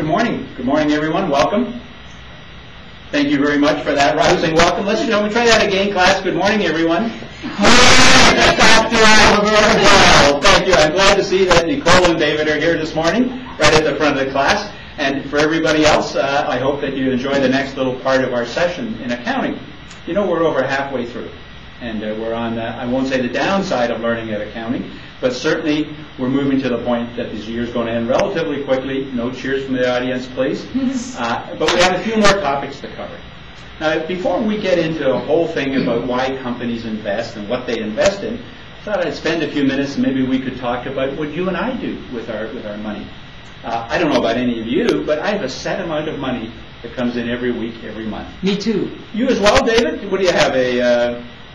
good morning. Good morning, everyone. Welcome. Thank you very much for that rousing welcome. Let's, we try that again, class. Good morning, everyone. Well, thank you. I'm glad to see that Nicole and David are here this morning, right at the front of the class. And for everybody else, I hope that you enjoy the next little part of our session in accounting. You know, we're over halfway through, and we're on, I won't say the downside of learning at accounting, but certainly we're moving to the point that this year is going to end relatively quickly. No cheers from the audience, please. But we have a few more topics to cover. Now, before we get into a whole thing about why companies invest and what they invest in, I thought I'd spend a few minutes and maybe we could talk about what you and I do with our money. I don't know about any of you, but I have a set amount of money that comes in every week, every month. Me too. You as well, David? What do you have?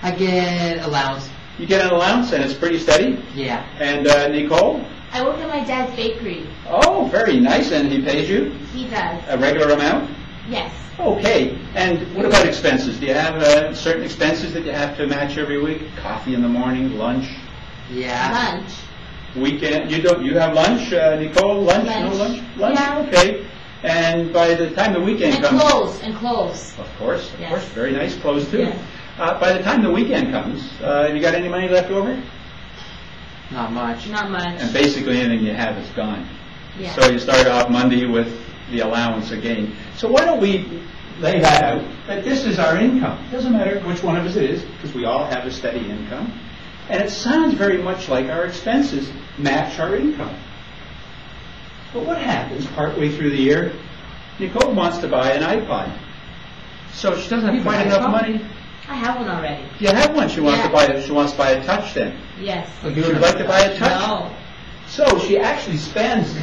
I get allowance. You get an allowance, and it's pretty steady? Yeah. And Nicole? I work at my dad's bakery. Oh, very nice. And he pays you? He does. A regular amount? Yes. Okay. And what about expenses? Do you have certain expenses that you have to match every week? Coffee in the morning, lunch? Yeah. Lunch. Weekend? You have lunch, Nicole? Lunch? Lunch. No lunch? Lunch? Yeah. Okay. And by the time the weekend comes... And clothes. Of course. Yes. Very nice clothes, too. Yes. By the time the weekend comes, have you got any money left over? Not much. Not much. And basically anything you have is gone. Yeah. So you start off Monday with the allowance again. So why don't we lay that out, that this is our income. It doesn't matter which one of us it is, because we all have a steady income. And it sounds very much like our expenses match our income. But what happens partway through the year? Nicole wants to buy an iPod. So she doesn't have quite enough money. I have one already. You have one. She wants to buy it. She wants to buy a touch then. Yes. Would you like to buy a touch? No. So she actually spends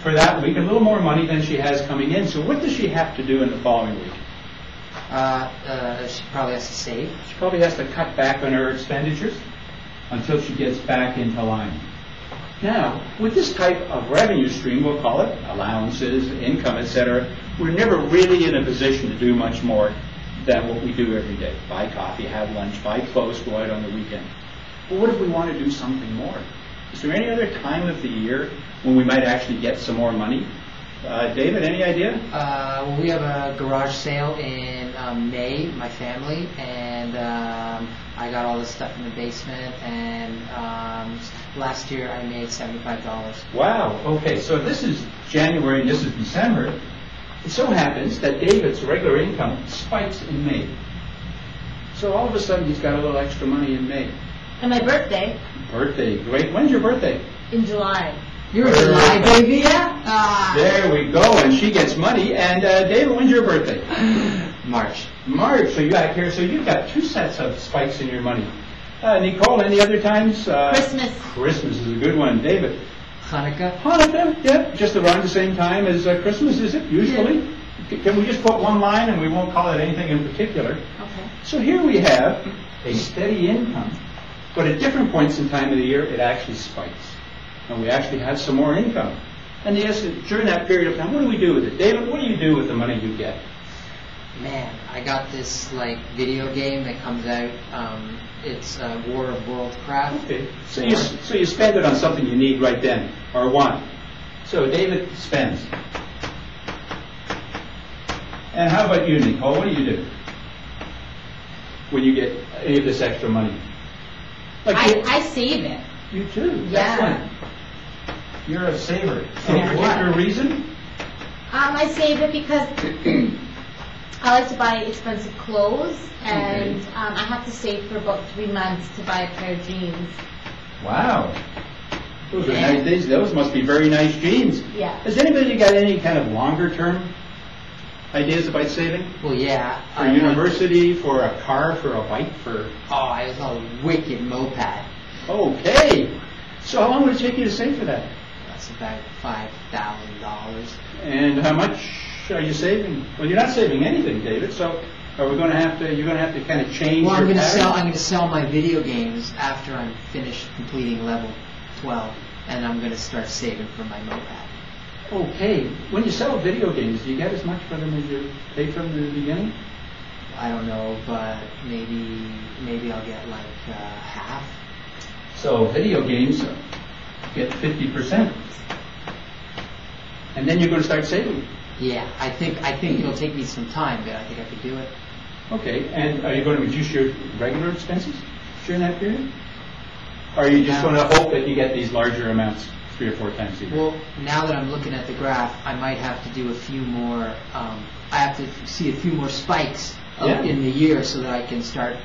for that week a little more money than she has coming in. So what does she have to do in the following week? She probably has to save. She probably has to cut back on her expenditures until she gets back into line. Now, with this type of revenue stream, we'll call it allowances, income, etc., we're never really in a position to do much more than what we do every day. Buy coffee, have lunch, buy clothes, go out on the weekend. But what if we want to do something more? Is there any other time of the year when we might actually get some more money? David, any idea? Well, we have a garage sale in May, my family, and I got all this stuff in the basement, and last year I made $75. Wow, okay, so this is January and this is December. It so happens that David's regular income spikes in May. So all of a sudden he's got a little extra money in May. And my birthday. Birthday, great. When's your birthday? In July. You're a July baby, yeah? There we go, and she gets money. And David, when's your birthday? March. March, so you've got two sets of spikes in your money. Nicole, any other times? Christmas. Christmas is a good one. David? Hanukkah. Hanukkah, yeah, just around the same time as Christmas, is it, usually? Yeah. Can we just put one line and we won't call it anything in particular? Okay. So here we have a steady income, but at different points in time of the year, it actually spikes. And we actually have some more income. And yes, during that period of time, what do we do with it? David, what do you do with the money you get? Man, I got this video game that comes out. It's War of Worldcraft. Okay. So you spend it on something you need right then, or want. So David spends. And how about you, Nicole? What do you do when you get any of this extra money? I save it. You too? Yeah. Excellent. You're a saver. Any particular reason? I save it because I like to buy expensive clothes, and I have to save for about 3 months to buy a pair of jeans. Wow. Those are nice. Those must be very nice jeans. Yeah. Has anybody got any kind of longer term ideas about saving? Well, yeah. For university, for a car, for a bike, for... Oh, I was a wicked moped. Okay. So how long would it take you to save for that? That's about $5,000. And how much are you saving? Well, you're not saving anything, David. So are we going to have to? You're going to have to kind of change. Well, your pattern? I'm going to sell my video games after I'm finished completing level 12, and I'm going to start saving for my moped. Okay. When you sell video games, do you get as much for them as you paid for them in the beginning? I don't know, but maybe I'll get half. So video games get 50%. And then you're going to start saving. Yeah, I think it'll take me some time, but I think I could do it. Okay, and are you going to reduce your regular expenses during that period? Or are you just going to hope that you get these larger amounts 3 or 4 times a year? Well, now that I'm looking at the graph, I might have to do a few more, I have to see a few more spikes in the year so that I can start,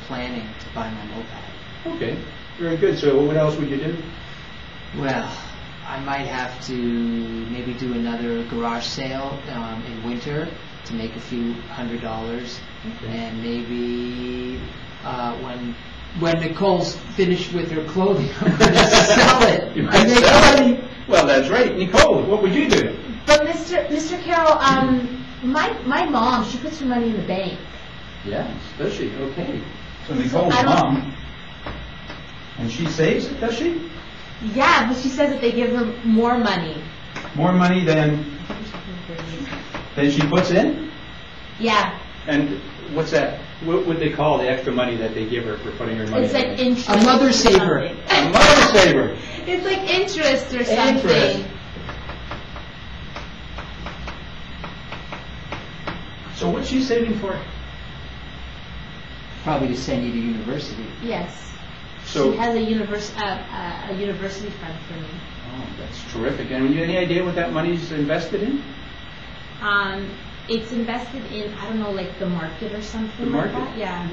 planning to buy my moped. Okay, very good. So what else would you do? Well, I might have to maybe do another garage sale in winter to make a few $100s, and maybe when Nicole's finished with her clothing, I'm going to sell it. You might sell it. Well, that's right. Nicole, what would you do? But Mr. Carroll, my mom, she puts her money in the bank. Yes, does she? Okay. So Nicole's mom, and she saves it, does she? Yeah, but she says that they give her more money. More money than she puts in? Yeah. And what's that? What would they call the extra money that they give her for putting her money It's like in? interest. A mother saver. A mother saver. It's like interest or something. Interest. So what's she saving for? Probably to send you to university. Yes. So she has a university fund for me. Oh, that's terrific. And you any idea what that money's invested in? It's invested in, I don't know, like the market or something. The market? Like that. Yeah.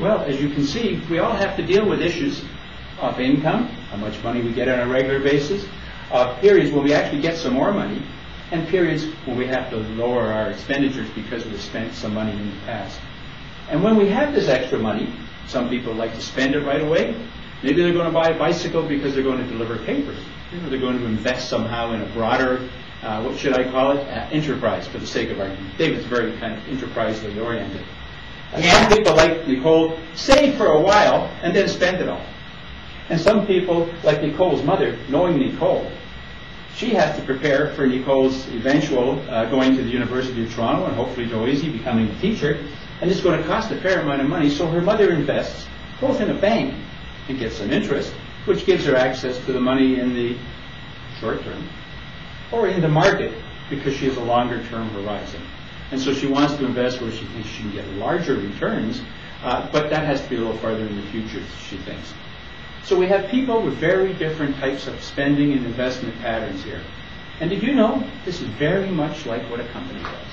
Well, as you can see, we all have to deal with issues of income, how much money we get on a regular basis, periods when we actually get some more money, and periods when we have to lower our expenditures because we've spent some money in the past. And when we have this extra money, some people like to spend it right away. Maybe they're going to buy a bicycle because they're going to deliver papers. Maybe they're going to invest somehow in a broader, what should I call it, enterprise, for the sake of argument. David's very kind of enterprisely oriented. Some people, like Nicole, save for a while and then spend it all. And some people, like Nicole's mother, knowing Nicole, she has to prepare for Nicole's eventual going to the University of Toronto and hopefully go easy, becoming a teacher. And it's going to cost a fair amount of money, so her mother invests both in a bank and gets some interest, which gives her access to the money in the short term, or in the market, because she has a longer term horizon. And so she wants to invest where she thinks she can get larger returns, but that has to be a little farther in the future, she thinks. So we have people with very different types of spending and investment patterns here. And did you know this is very much like what a company does?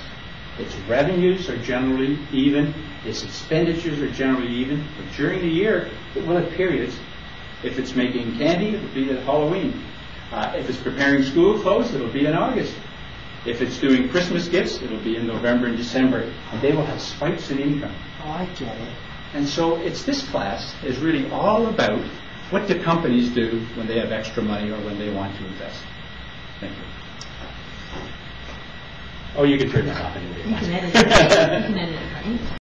Its revenues are generally even, its expenditures are generally even, but during the year it will have periods. If it's making candy, it'll be at Halloween. If it's preparing school clothes, it'll be in August. If it's doing Christmas gifts, it'll be in November and December. And they will have spikes in income. Oh, I get it. And so this class is really all about what do companies do when they have extra money or when they want to invest. Thank you. Oh, you can turn that off anyway. You can edit it. You can edit it, right?